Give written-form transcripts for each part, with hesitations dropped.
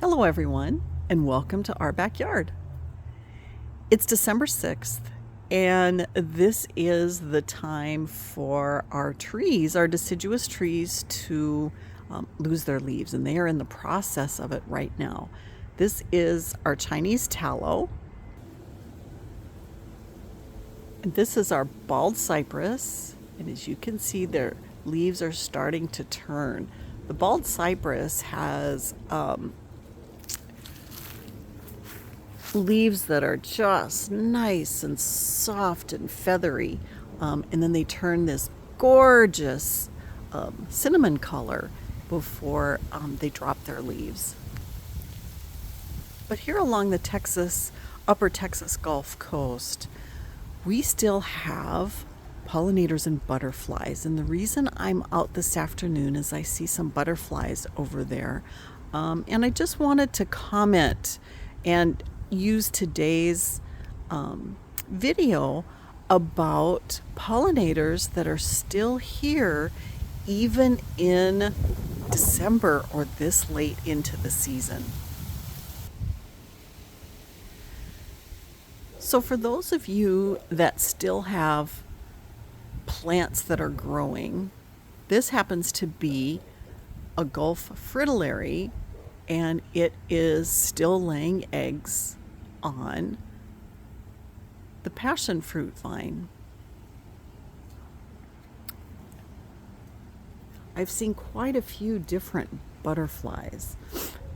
Hello everyone, and welcome to our backyard. It's December 6th, and this is the time for our trees, our deciduous trees, to lose their leaves, and they are in the process of it right now. This is our Chinese tallow, and this is our bald cypress, and as you can see, their leaves are starting to turn. The bald cypress has leaves that are just nice and soft and feathery, and then they turn this gorgeous cinnamon color before they drop their leaves. But here along the upper Texas Gulf Coast, we still have pollinators and butterflies, and the reason I'm out this afternoon is I see some butterflies over there, and I just wanted to comment and use today's video about pollinators that are still here even in December or this late into the season. So for those of you that still have plants that are growing, this happens to be a Gulf fritillary, and it is still laying eggs on the passion fruit vine. I've seen quite a few different butterflies,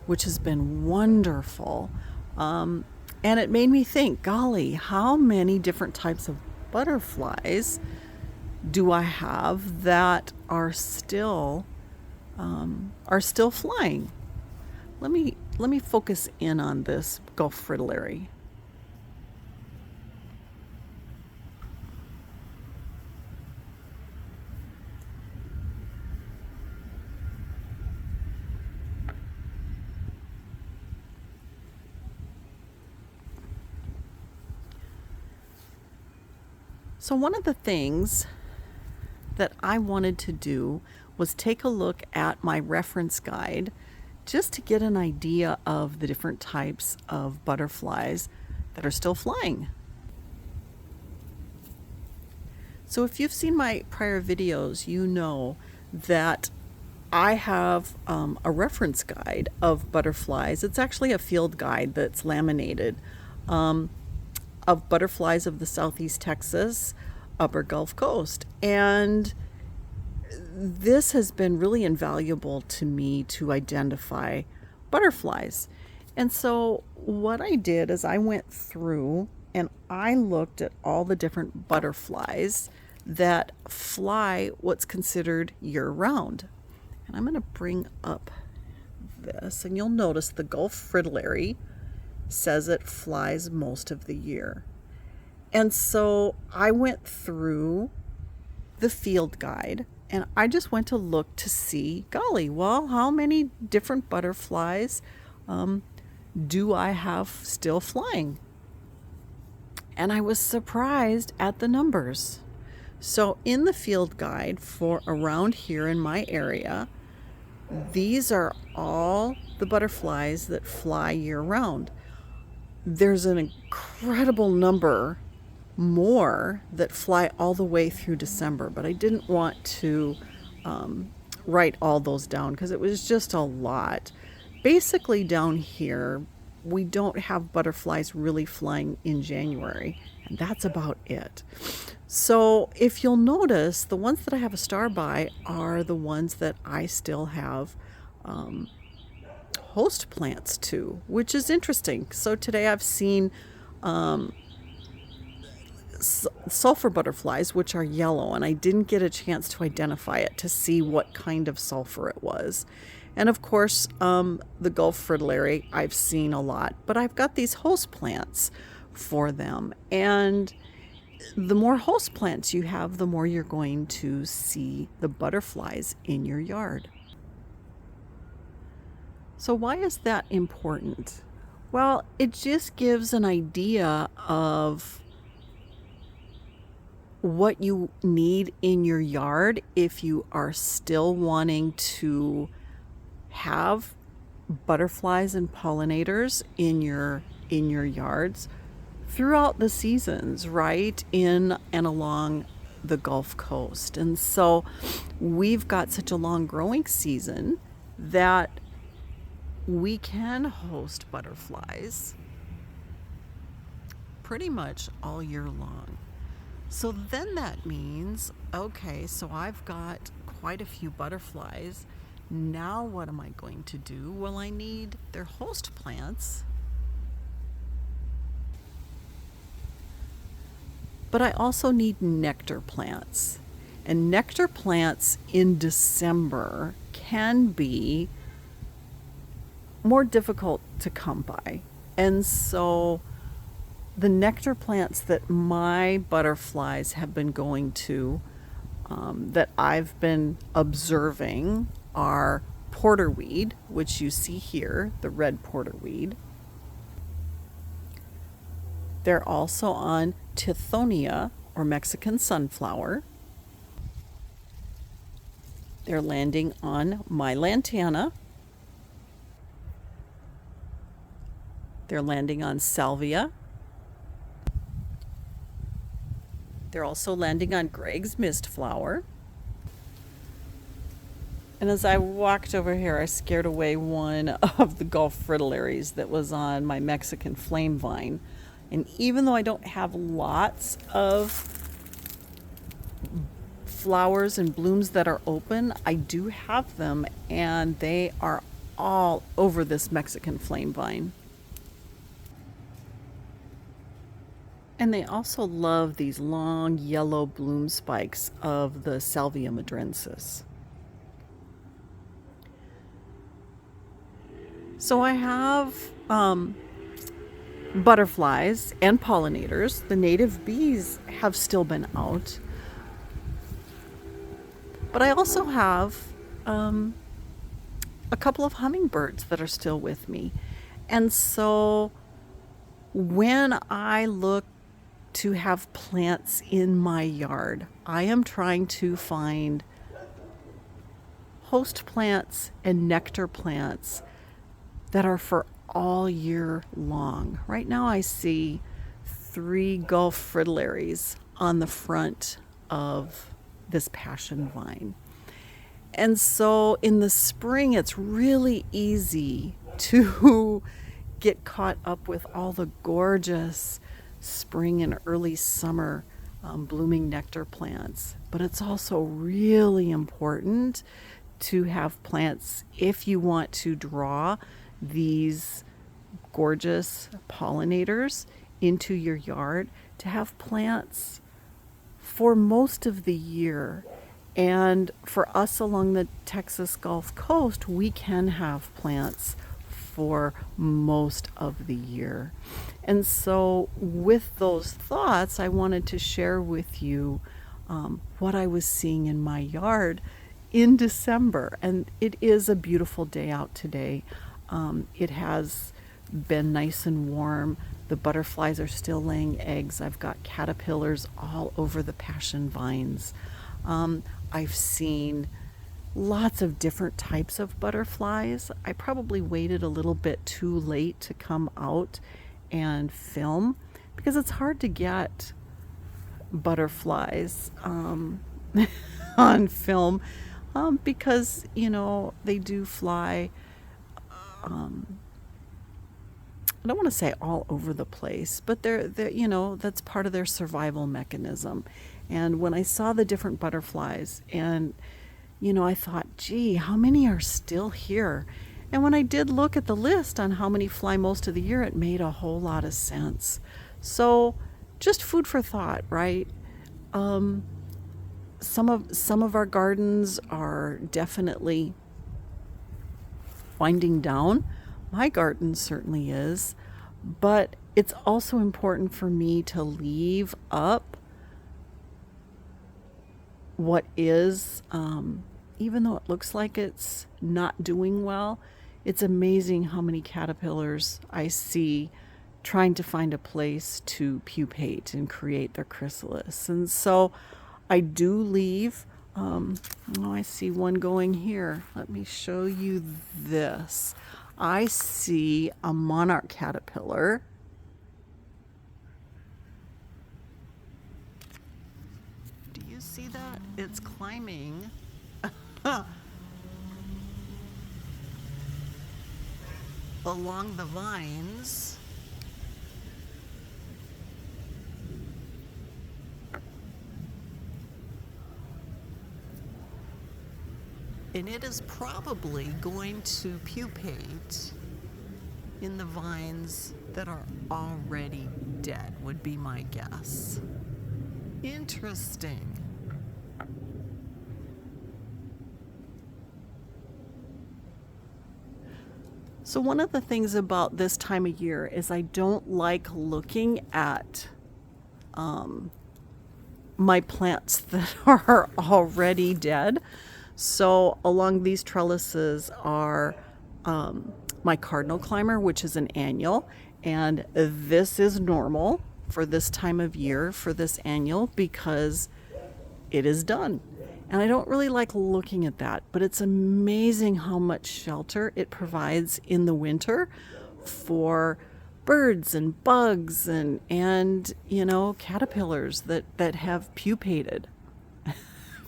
which has been wonderful. And it made me think, golly, how many different types of butterflies do I have that are still flying? Let me focus in on this Gulf fritillary. So one of the things that I wanted to do was take a look at my reference guide just to get an idea of the different types of butterflies that are still flying. So if you've seen my prior videos, you know that I have a reference guide of butterflies. It's actually a field guide that's laminated of butterflies of the Southeast Texas, upper Gulf Coast. And this has been really invaluable to me to identify butterflies. And so what I did is I went through and I looked at all the different butterflies that fly what's considered year-round. And I'm going to bring up this, and you'll notice the Gulf fritillary says it flies most of the year. And so I went through the field guide, and I just went to look to see, golly, well, how many different butterflies do I have still flying? And I was surprised at the numbers. So in the field guide for around here in my area, these are all the butterflies that fly year-round. There's an incredible number more that fly all the way through December, but I didn't want to write all those down because it was just a lot. Basically down here, we don't have butterflies really flying in January, and that's about it. So if you'll notice, the ones that I have a star by are the ones that I still have host plants to, which is interesting. So today I've seen sulfur butterflies, which are yellow, and I didn't get a chance to identify it to see what kind of sulfur it was. And of course, the Gulf fritillary I've seen a lot, but I've got these host plants for them. And the more host plants you have, the more you're going to see the butterflies in your yard. So why is that important? Well, it just gives an idea of what you need in your yard if you are still wanting to have butterflies and pollinators in your yards throughout the seasons, right in and along the Gulf Coast. And so we've got such a long growing season that we can host butterflies pretty much all year long. So then that means, okay, so I've got quite a few butterflies. Now what am I going to do? Well, I need their host plants, but I also need nectar plants. And nectar plants in December can be more difficult to come by. And so the nectar plants that my butterflies have been going to, that I've been observing, are porterweed, which you see here, the red porterweed. They're also on Tithonia, or Mexican sunflower. They're landing on my lantana. They're landing on salvia. They're also landing on Greg's mist flower. And as I walked over here, I scared away one of the Gulf fritillaries that was on my Mexican flame vine. And even though I don't have lots of flowers and blooms that are open, I do have them, and they are all over this Mexican flame vine. And they also love these long yellow bloom spikes of the Salvia madrensis. So I have butterflies and pollinators. The native bees have still been out. But I also have a couple of hummingbirds that are still with me. And so when I look to have plants in my yard, I am trying to find host plants and nectar plants that are for all year long. Right now I see 3 Gulf fritillaries on the front of this passion vine. And so in the spring, it's really easy to get caught up with all the gorgeous spring and early summer blooming nectar plants. But it's also really important to have plants, if you want to draw these gorgeous pollinators into your yard, to have plants for most of the year. And for us along the Texas Gulf Coast, we can have plants for most of the year. And so with those thoughts, I wanted to share with you what I was seeing in my yard in December. And it is a beautiful day out today. It has been nice and warm. The butterflies are still laying eggs. I've got caterpillars all over the passion vines. I've seen lots of different types of butterflies. I probably waited a little bit too late to come out and film because it's hard to get butterflies on film because, you know, they do fly. I don't want to say all over the place, but they're, you know, that's part of their survival mechanism. And when I saw the different butterflies, and, you know, I thought, gee, how many are still here? And when I did look at the list on how many fly most of the year, it made a whole lot of sense. So just food for thought, right? Some of our gardens are definitely winding down. My garden certainly is, but it's also important for me to leave up what is, even though it looks like it's not doing well. It's amazing how many caterpillars I see trying to find a place to pupate and create their chrysalis. And so I do leave, I see one going here. Let me show you this. I see a monarch caterpillar. Do you see that? It's climbing along the vines. And it is probably going to pupate in the vines that are already dead, would be my guess. Interesting. So one of the things about this time of year is I don't like looking at my plants that are already dead. So along these trellises are my cardinal climber, which is an annual, and this is normal for this time of year for this annual because it is done. And I don't really like looking at that, but it's amazing how much shelter it provides in the winter for birds and bugs and you know, caterpillars that have pupated.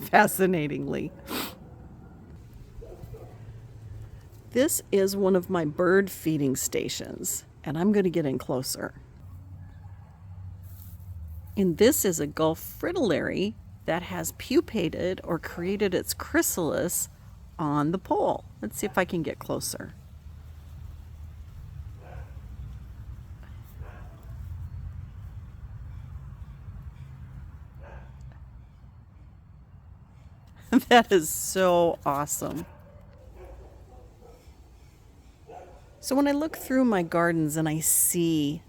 Fascinatingly. This is one of my bird feeding stations, and I'm going to get in closer. And this is a Gulf fritillary that has pupated or created its chrysalis on the pole. Let's see if I can get closer. That is so awesome. So when I look through my gardens and I see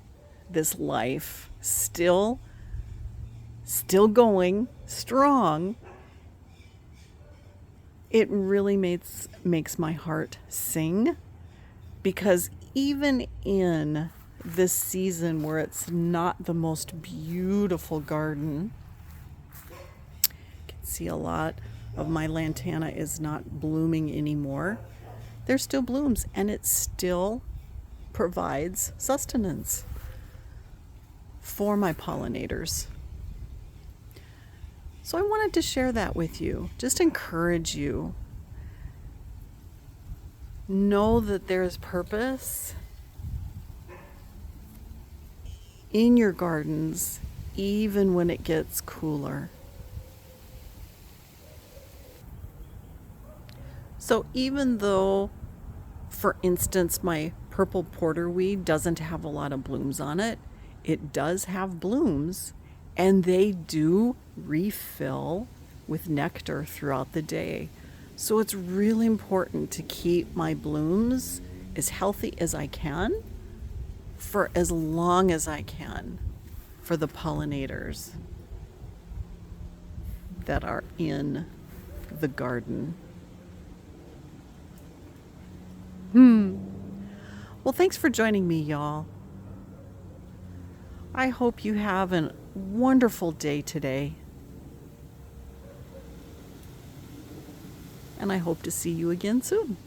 this life still going strong, it really makes my heart sing, because even in this season where it's not the most beautiful garden, you can see a lot of my lantana is not blooming anymore. There's still blooms, and it still provides sustenance for my pollinators. So I wanted to share that with you, just encourage you. Know that there's purpose in your gardens, even when it gets cooler. So even though, for instance, my purple porterweed doesn't have a lot of blooms on it, it does have blooms, and they do refill with nectar throughout the day. So it's really important to keep my blooms as healthy as I can for as long as I can for the pollinators that are in the garden. Well, thanks for joining me, y'all. I hope you have a wonderful day today. And I hope to see you again soon.